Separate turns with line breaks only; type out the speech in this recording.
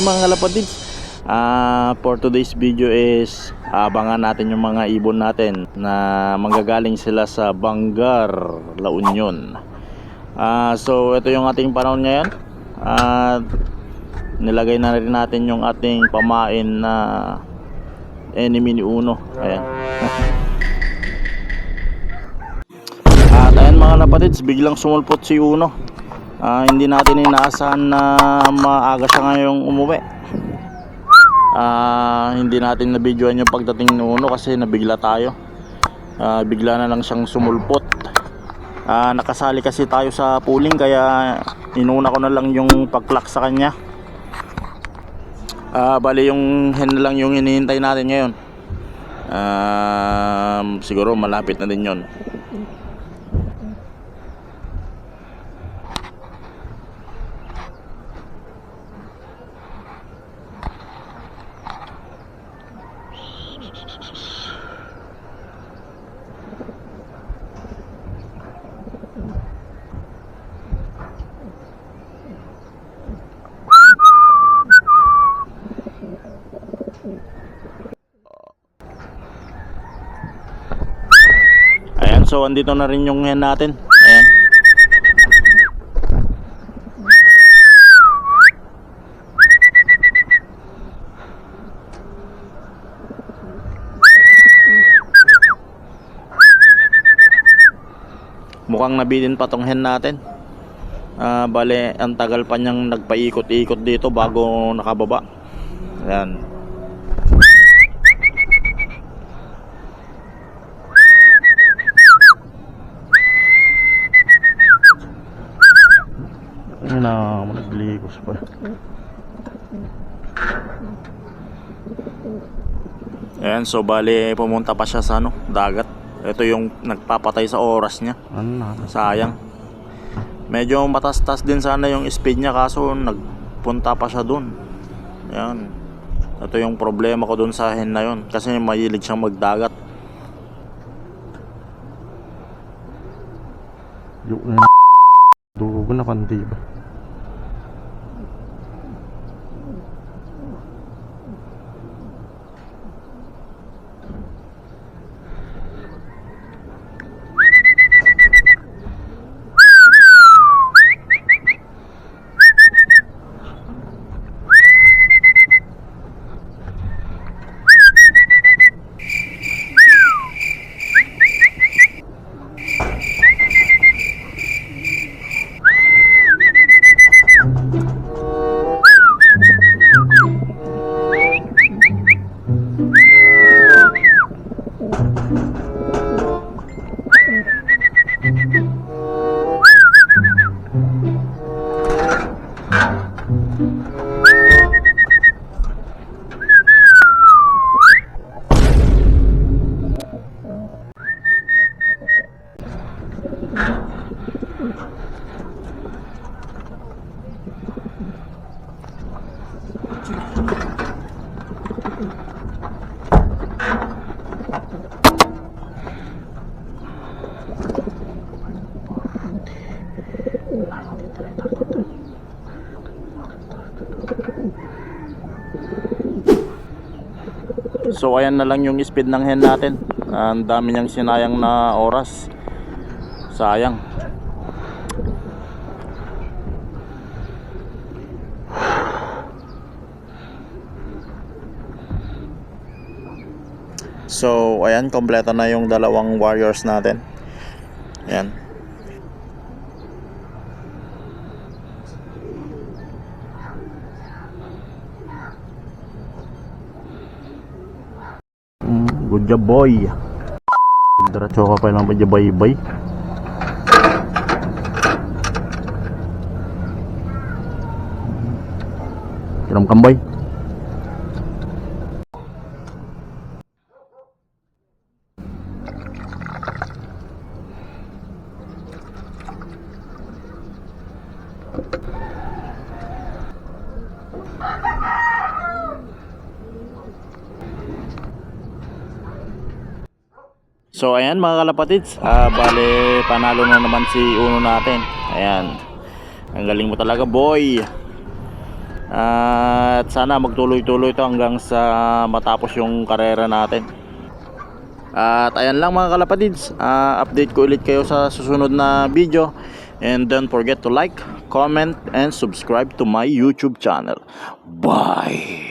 mga kalapatids, for today's video is abangan natin yung mga ibon natin na manggagaling sila sa Bangar, La Union. So ito yung ating panahon ngayon. Nilagay na rin natin yung ating pamain na enemy ni Uno. Ayan. At ayan mga kalapatids, biglang sumulpot si Uno. Hindi natin inaasahan na maaga siya ngayong umuwi. Hindi natin na-videoan yung pagdating ni Uno kasi nabigla tayo. Bigla na lang siyang sumulpot. Nakasali kasi tayo sa pooling kaya inuna ko na lang yung pag-clock sa kanya. Bali yung hen na lang yung hinihintay natin ngayon. Siguro malapit na din yon. Ayan, so andito na rin yung hen natin. Ayan. Mukhang nabitin pa tong hen natin. Bale, ang tagal pa niyang nagpaikot-ikot dito bago nakababa. Ayan. Ayan na, nagligos pa. Ayan, so bale pumunta pa siya sa dagat. Ito yung nagpapatay sa oras niya. Sayang. Medyo matastas din sana yung speed niya kaso nagpunta pa siya dun. Ayan. Ito yung problema ko dun sa hen na yun kasi mahilig siyang magdagat.
Yung dugo na kandi ba?
So ayan na lang yung speed ng hen natin. Ang dami niyang sinayang na oras. Sayang. So ayan, kompleto na yung dalawang warriors natin. Ayan.
Good job boy. Diretso ka pa lang ba bay-bay? Kiram kambay.
So ayan mga kalapatids, bale panalo na naman si Uno natin. Ayan. Ang galing mo talaga boy. At sana magtuloy-tuloy ito hanggang sa matapos yung karera natin. At ayan lang mga kalapatids, update ko ulit kayo sa susunod na video. And don't forget to like, comment, and subscribe to my YouTube channel. Bye!